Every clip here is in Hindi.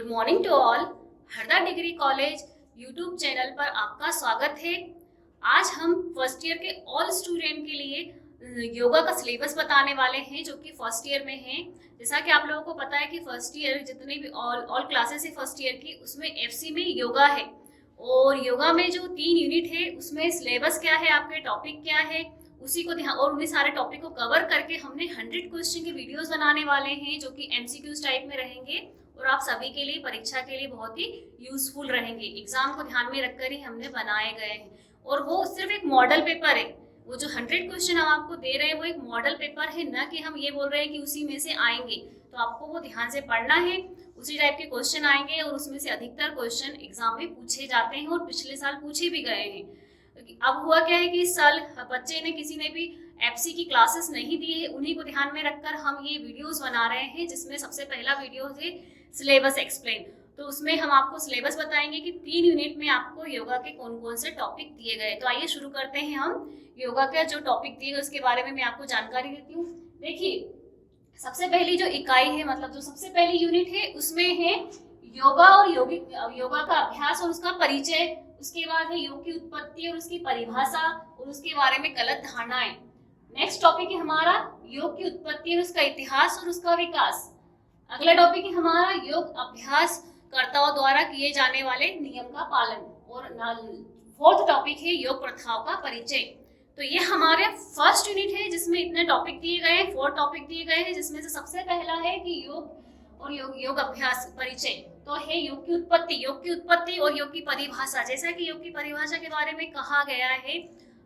Good morning to all. Harda degree college YouTube channel पर आपका स्वागत है। आज हम फर्स्ट ईयर के ऑल स्टूडेंट के लिए योगा का सिलेबस बताने वाले हैं जो कि फर्स्ट ईयर में है। जैसा कि आप लोगों को पता है कि फर्स्ट ईयर जितने भी ऑल क्लासेस है फर्स्ट ईयर की, उसमें एफसी में योगा है और योगा में जो 3 यूनिट है उसमें सिलेबस क्या है, आपके टॉपिक क्या है, उसी को ध्यान और उन्हीं सारे टॉपिक को कवर करके हमने 100 क्वेश्चन के वीडियोस बनाने वाले हैं जो कि एमसीक्यूज टाइप में रहेंगे और आप सभी के लिए परीक्षा के लिए बहुत ही यूजफुल रहेंगे। एग्जाम को ध्यान में रखकर ही हमने बनाए गए हैं और वो सिर्फ एक मॉडल पेपर है। वो जो 100 क्वेश्चन हम आपको दे रहे हैं वो एक मॉडल पेपर है, न कि हम ये बोल रहे हैं कि उसी में से आएंगे। तो आपको वो ध्यान से पढ़ना है, उसी टाइप के क्वेश्चन आएंगे और उसमें से अधिकतर क्वेश्चन एग्जाम में पूछे जाते हैं और पिछले साल पूछे भी गए हैं। अब हुआ क्या है कि इस साल बच्चे ने किसी ने भी एफसी की क्लासेस नहीं दी है, उन्हीं को ध्यान में रखकर हम ये वीडियोस बना रहे हैं, जिसमें सबसे पहला वीडियो है सिलेबस एक्सप्लेन। तो उसमें हम आपको सिलेबस बताएंगे कि 3 यूनिट में आपको योगा के कौन कौन से टॉपिक दिए गए। तो आइए शुरू करते हैं। हम योगा के जो टॉपिक दिए गए उसके बारे में मैं आपको जानकारी देती हूँ। देखिए, सबसे पहली जो इकाई है, मतलब जो सबसे पहली यूनिट है, उसमें है योगा और योगा का अभ्यास और उसका परिचय। उसके बाद है योग की उत्पत्ति और उसकी परिभाषा और उसके बारे में गलत धारणाएं। नेक्स्ट टॉपिक है हमारा योग की उत्पत्ति और उसका इतिहास और उसका विकास। अगला टॉपिक है हमारा योग अभ्यास कर्ताओं द्वारा किए जाने वाले नियम का पालन। और फोर्थ टॉपिक है योग प्रथाओं का परिचय। तो ये हमारे फर्स्ट यूनिट है जिसमें इतने टॉपिक दिए गए हैं, 4 टॉपिक दिए गए हैं, जिसमें से सबसे पहला है कि योग और योग अभ्यास परिचय। तो है योग की उत्पत्ति और योग की परिभाषा। जैसा कि योग की परिभाषा के बारे में कहा गया है,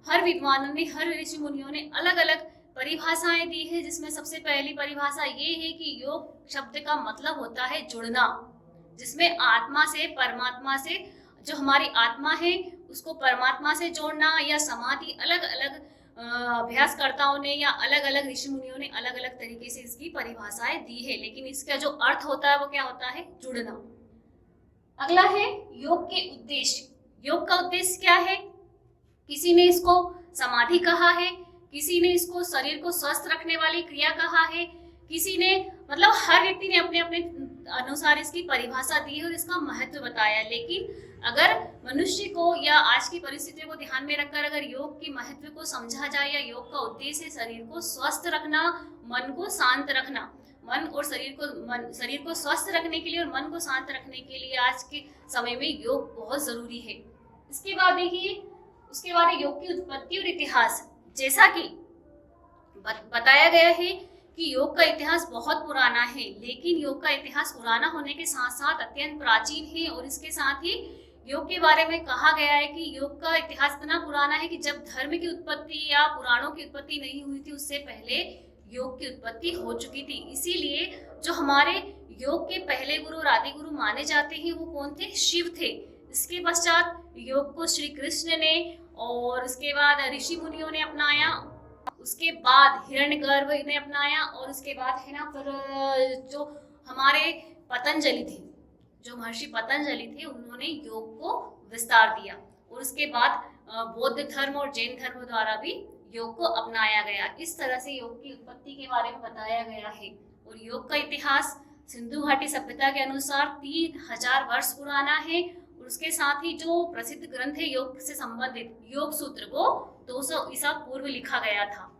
हर विद्वानों ने, हर ऋषि मुनियों ने अलग अलग परिभाषाएं दी है, जिसमें सबसे पहली परिभाषा ये है कि योग शब्द का मतलब होता है जुड़ना, जिसमें आत्मा से, परमात्मा से, जो हमारी आत्मा है उसको परमात्मा से जोड़ना, या समाधि। अलग अलग अभ्यासकर्ताओं ने या अलग अलग ऋषि मुनियों ने अलग अलग तरीके से इसकी परिभाषाएं दी है, लेकिन इसका जो अर्थ होता है वो क्या होता है? जुड़ना। अगला है योग के उद्देश्य। योग का उद्देश्य क्या है? किसी ने इसको समाधि कहा है, किसी ने इसको शरीर को स्वस्थ रखने वाली क्रिया कहा है, किसी ने, मतलब हर व्यक्ति ने अपने अपने अनुसार इसकी परिभाषा दी है और इसका महत्व बताया। लेकिन अगर मनुष्य को या आज की परिस्थितियों को ध्यान में रखकर अगर योग के महत्व को समझा जाए, या योग का उद्देश्य शरीर को स्वस्थ रखना, मन को शांत रखना, मन और शरीर को स्वस्थ रखने के लिए और मन को शांत रखने के लिए आज के समय में योग बहुत जरूरी है। इसके बाद देखिए, उसके बाद योग की उत्पत्ति और इतिहास। जैसा कि बताया गया है कि योग का इतिहास बहुत पुराना है, लेकिन योग का इतिहास पुराना होने के साथ साथ अत्यंत प्राचीन है। और इसके साथ ही योग के बारे में कहा गया है कि योग का इतिहास इतना पुराना है कि जब धर्म की उत्पत्ति या पुराणों की उत्पत्ति नहीं हुई थी, उससे पहले योग की उत्पत्ति हो चुकी थी। इसीलिए जो हमारे योग के पहले गुरु और आदि गुरु माने जाते हैं वो कौन थे? शिव थे। इसके पश्चात योग को श्री कृष्ण ने और उसके बाद ऋषि मुनियों ने अपनाया, उसके बाद हिरण्यगर्भ ने अपनाया, और उसके बाद है ना फिर जो हमारे पतंजलि थे, जो महर्षि पतंजलि थे, उन्होंने योग को विस्तार दिया। और उसके बाद बौद्ध धर्म और जैन धर्म द्वारा भी योग को अपनाया गया। इस तरह से योग की उत्पत्ति के बारे में बताया गया है। और योग का इतिहास सिंधु घाटी सभ्यता के अनुसार 3000 वर्ष पुराना है। उसके साथ ही जो प्रसिद्ध ग्रंथ है योग से संबंधित, योग सूत्र, वो 200 ईसा पूर्व लिखा गया था।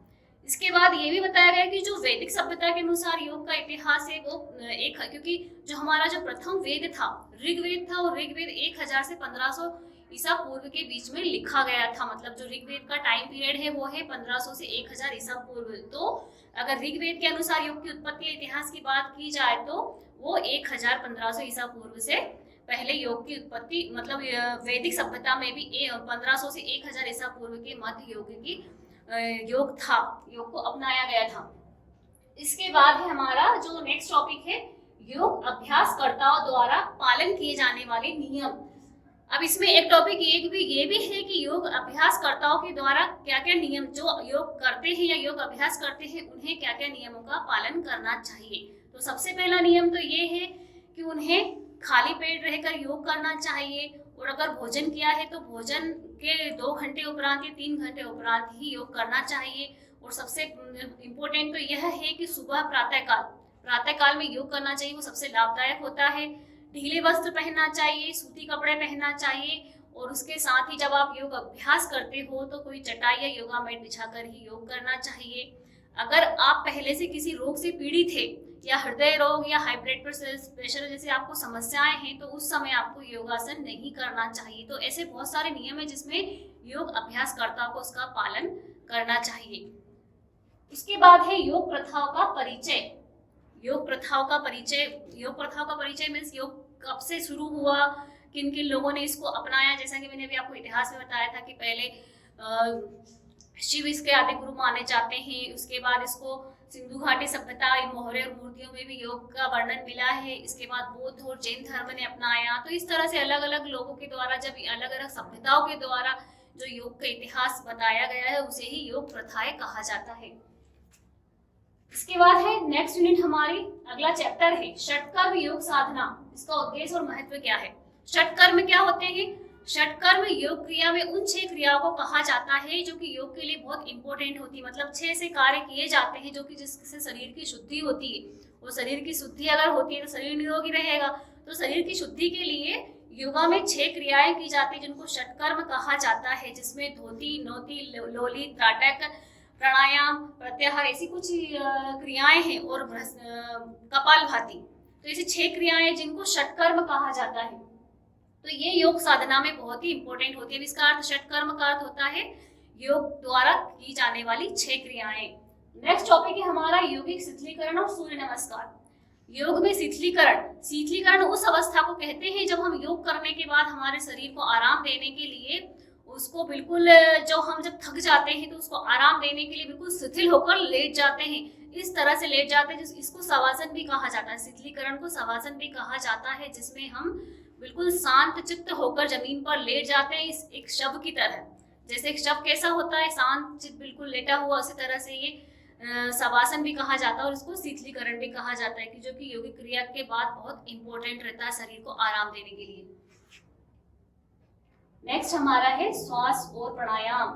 इसके बाद ये भी बताया गया कि जो वैदिक सभ्यता के अनुसार योग का इतिहास है वो एक, क्योंकि जो हमारा जो प्रथम वेद था ऋग्वेद था, और ऋग्वेद 1000 से 1500 ईसा पूर्व के बीच में लिखा गया था। मतलब जो ऋग्वेद का टाइम पीरियड है वो है 1500 से 1000 ईसा पूर्व। तो अगर ऋग्वेद के अनुसार योग की उत्पत्ति इतिहास की बात की जाए तो वो 1500 ईसा पूर्व से पहले योग की उत्पत्ति, मतलब वैदिक सभ्यता में भी 1500 से 1000 ईसा पूर्व के मध्य योग था, योग को अपनाया गया था। इसके बाद है हमारा जो नेक्स्ट टॉपिक है योग अभ्यासकर्ताओं द्वारा पालन किए जाने वाले नियम। अब इसमें एक टॉपिक ये भी है कि योग अभ्यासकर्ताओं के द्वारा क्या क्या नियम, जो योग करते हैं या योग अभ्यास करते हैं, उन्हें क्या क्या नियमों का पालन करना चाहिए। तो सबसे पहला नियम तो ये है कि उन्हें खाली पेट रहकर योग करना चाहिए, और अगर भोजन किया है तो भोजन के 2 घंटे उपरांत या 3 घंटे उपरांत ही योग करना चाहिए। और सबसे इम्पोर्टेंट तो यह है कि सुबह प्रातःकाल में योग करना चाहिए, वो सबसे लाभदायक होता है। ढीले वस्त्र पहनना चाहिए, सूती कपड़े पहनना चाहिए। और उसके साथ ही जब आप योग अभ्यास करते हो तो कोई चटाई या योगा मैट बिछाकर ही योग करना चाहिए। अगर आप पहले से किसी रोग से पीड़ित थे या हृदय रोग या हाई ब्लड प्रेशर जैसे आपको समस्याएं हैं तो उस समय आपको योगासन नहीं करना चाहिए। तो ऐसे बहुत सारे नियम है जिसमें योग अभ्यासकर्ता को उसका पालन करना चाहिए। इसके बाद है योग प्रथाओं का परिचय। योग प्रथाओं का परिचय मीन्स योग कब से शुरू हुआ, किन किन लोगों ने इसको अपनाया। जैसा कि मैंने अभी आपको इतिहास में बताया था कि पहले शिव इसके आदि गुरु माने जाते हैं। उसके बाद इसको सिंधु घाटी सभ्यता, मोहरे और मूर्तियों में भी योग का वर्णन मिला है। इसके बाद बौद्ध और जैन धर्म ने अपनाया। तो इस तरह से अलग अलग लोगों के द्वारा, जब अलग अलग सभ्यताओं के द्वारा जो योग का इतिहास बताया गया है उसे ही योग प्रथाएं कहा जाता है। इसके बाद है नेक्स्ट यूनिट, हमारी अगला चैप्टर है षटकर्म योग साधना। इसका उद्देश्य और महत्व क्या है। षटकर्म क्या होते हैं। षटकर्म योग क्रिया में उन 6 क्रियाओं को कहा जाता है जो कि योग के लिए बहुत इंपॉर्टेंट होती है। मतलब 6 से कार्य किए जाते हैं जो कि जिससे शरीर की शुद्धि होती है। और शरीर की शुद्धि अगर होती है तो शरीर निरोगी रहेगा। तो शरीर की शुद्धि के लिए योगा में 6 क्रियाएं की जाती है जिनको षटकर्म कहा जाता है, जिसमें धोती, नौती, लोली, त्राटक, प्राणायाम, प्रत्याहार ऐसी कुछ क्रियाएं हैं और कपालभाति। तो ऐसी 6 क्रियाएं जिनको षटकर्म कहा जाता है। तो ये योग साधना में बहुत ही इंपॉर्टेंट होती है। इसका अर्थ षटकर्म का अर्थ होता है योग द्वारा की जाने वाली 6 क्रियाएं। नेक्स्ट टॉपिक है हमारा यौगिक शिथिलीकरण और सूर्य नमस्कार। योग में शिथिलीकरण उस अवस्था को कहते हैं जब हम योग करने के बाद हमारे शरीर को आराम देने के लिए उसको बिल्कुल, जो हम जब थक जाते हैं तो उसको आराम देने के लिए बिल्कुल शिथिल होकर लेट जाते हैं। इस तरह से लेट जाते हैं इसको शवासन भी कहा जाता है। शिथिलीकरण को शवासन भी कहा जाता है, जिसमें हम बिल्कुल शांत चित्त होकर जमीन पर लेट जाते हैं एक शव की तरह। जैसे एक शव कैसा होता है, शांत चित्त बिल्कुल लेटा हुआ, उसी तरह से ये शवासन भी कहा जाता है और इसको शिथिलीकरण भी कहा जाता है कि जो कि योगिक क्रिया के बाद बहुत इंपॉर्टेंट रहता है शरीर को आराम देने के लिए। नेक्स्ट हमारा है श्वास और प्राणायाम।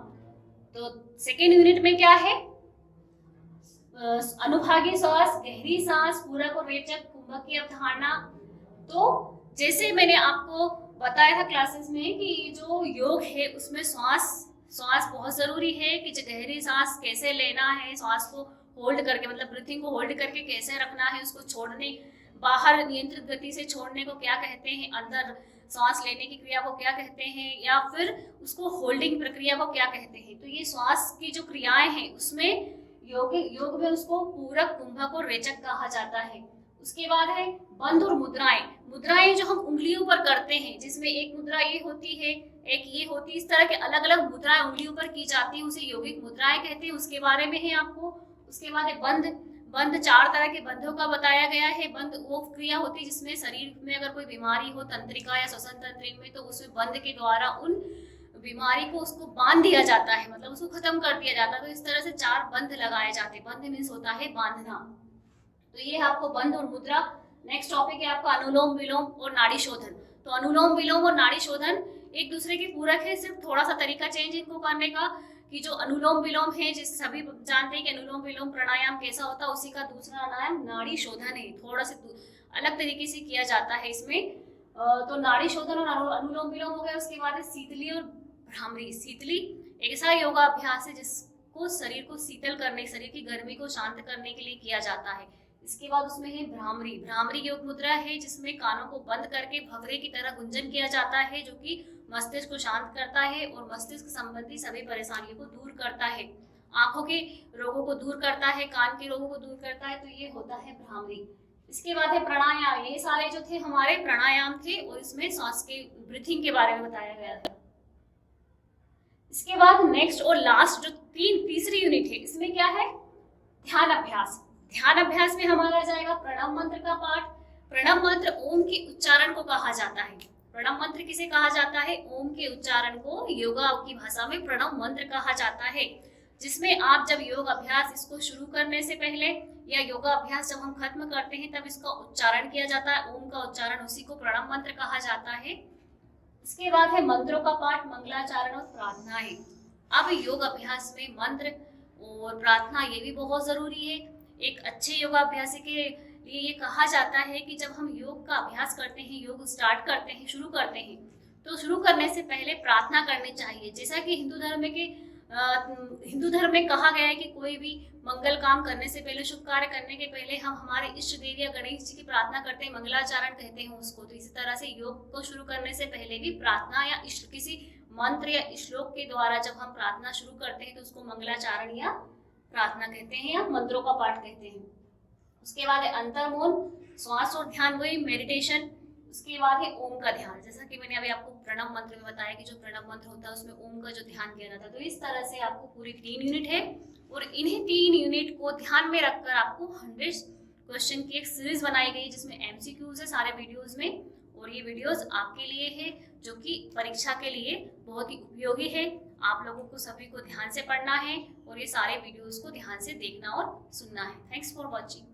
तो सेकेंड यूनिट में क्या है, अनुभागी श्वास, गहरी सांस, पूरक और रेचक, कुंभक की अवधारणा। तो जैसे मैंने आपको बताया था क्लासेस में कि जो योग है उसमें श्वास बहुत जरूरी है कि गहरी सांस कैसे लेना है, श्वास को होल्ड करके, मतलब ब्रीथिंग को होल्ड करके कैसे रखना है, उसको छोड़ने, बाहर नियंत्रित गति से छोड़ने को क्या कहते हैं, अंदर सांस लेने की क्रिया को क्या कहते हैं, या फिर उसको होल्डिंग प्रक्रिया को क्या कहते हैं। तो ये श्वास की जो क्रियाएं हैं उसमें योग में उसको पूरक, कुंभक और रेचक कहा जाता है। उसके बाद है बंध और मुद्राएं जो हम उंगलियों पर करते हैं, जिसमें एक मुद्रा ये होती है, एक ये होती है, इस तरह के अलग अलग मुद्राएं उंगलियों पर की जाती है, उसे यौगिक मुद्राएं कहते हैं। उसके बारे में है आपको। उसके बाद है बंध 4 तरह के बंधों का बताया गया है। बंध वो क्रिया होती है जिसमें शरीर में अगर कोई बीमारी हो, तंत्रिका या श्वसन तंत्र में, तो उसमें बंध के द्वारा उन बीमारी को उसको बांध दिया जाता है, मतलब उसको खत्म कर दिया जाता है। तो इस तरह से 4 बंध लगाए जाते हैं। बंध मीन्स होता है बांधना। तो ये है आपको बंध और मुद्रा। नेक्स्ट टॉपिक है आपका अनुलोम विलोम और नाड़ी शोधन। तो अनुलोम विलोम और नाड़ी शोधन एक दूसरे के पूरक है, सिर्फ थोड़ा सा तरीका चेंज इनको करने का, कि जो अनुलोम विलोम है, जिस सभी जानते हैं कि अनुलोम विलोम प्राणायाम कैसा होता है, उसी का दूसरा नाम नाड़ी शोधन है। थोड़ा सा अलग तरीके से किया जाता है इसमें। तो नाड़ी शोधन और अनुलोम विलोम हो गया। उसके बाद है शीतली और भ्रामरी। शीतली एक ऐसा योगाभ्यास है जिसको शरीर को शीतल करने, शरीर की गर्मी को शांत करने के लिए किया जाता है। इसके बाद उसमें है भ्रामरी योग मुद्रा है, जिसमें कानों को बंद करके भवरे की तरह गुंजन किया जाता है, जो कि मस्तिष्क को शांत करता है और मस्तिष्क संबंधी सभी परेशानियों को दूर करता है। आंखों के रोगों को दूर करता है, कान के रोगों को दूर करता है। तो ये होता है भ्रामरी। इसके बाद है प्राणायाम। ये सारे जो थे हमारे प्राणायाम थे और इसमें सांस के ब्रीथिंग के बारे में बताया गया था। इसके बाद नेक्स्ट और लास्ट जो तीसरी यूनिट है, इसमें क्या है, ध्यान अभ्यास। ध्यान अभ्यास में हमारा जाएगा प्रणव मंत्र का पाठ। प्रणव मंत्र ओम के उच्चारण को कहा जाता है। प्रणव मंत्र किसे कहा जाता है, ओम के उच्चारण को योगा की भाषा में प्रणव मंत्र कहा जाता है, जिसमें आप जब योग अभ्यास इसको शुरू करने से पहले या योगा अभ्यास जब हम खत्म करते हैं तब इसका उच्चारण किया जाता है। ओम का उच्चारण, उसी को प्रणव मंत्र कहा जाता है। इसके बाद है मंत्रों का पाठ, मंगलाचारण और प्रार्थनाएं। अब योग अभ्यास में मंत्र और प्रार्थना ये भी बहुत जरूरी है। एक अच्छे योगाभ्यासी के लिए ये कहा जाता है कि जब हम योग का अभ्यास करते हैं, योग स्टार्ट करते हैं, शुरू करते हैं, तो शुरू करने से पहले प्रार्थना करनी चाहिए। जैसा कि हिंदू धर्म में कहा गया है कि कोई भी मंगल काम करने से पहले, शुभ कार्य करने के पहले हम हमारे इष्ट देव या गणेश जी की प्रार्थना करते हैं, मंगलाचरण कहते हैं उसको। तो इसी तरह से योग को शुरू करने से पहले भी प्रार्थना या इष्ट किसी मंत्र या श्लोक के द्वारा जब हम प्रार्थना शुरू करते हैं तो उसको मंगलाचरण या प्रार्थना कहते हैं या मंत्रों का पाठ कहते हैं। उसके बाद है अंतर्मौन, श्वास और ध्यान, वही मेडिटेशन। उसके बाद है ओम का ध्यान। जैसा कि मैंने अभी आपको प्रणव मंत्र में बताया कि जो प्रणव मंत्र होता है उसमें ओम का जो ध्यान किया जाता है। तो इस तरह से आपको पूरी 3 यूनिट है और इन्हीं 3 यूनिट को ध्यान में रखकर आपको 100 क्वेश्चन की एक सीरीज बनाई गई जिसमें MCQs है सारे वीडियोज में। और ये वीडियोस आपके लिए है जो कि परीक्षा के लिए बहुत ही उपयोगी है। आप लोगों को सभी को ध्यान से पढ़ना है और ये सारे वीडियोस को ध्यान से देखना और सुनना है। Thanks for watching.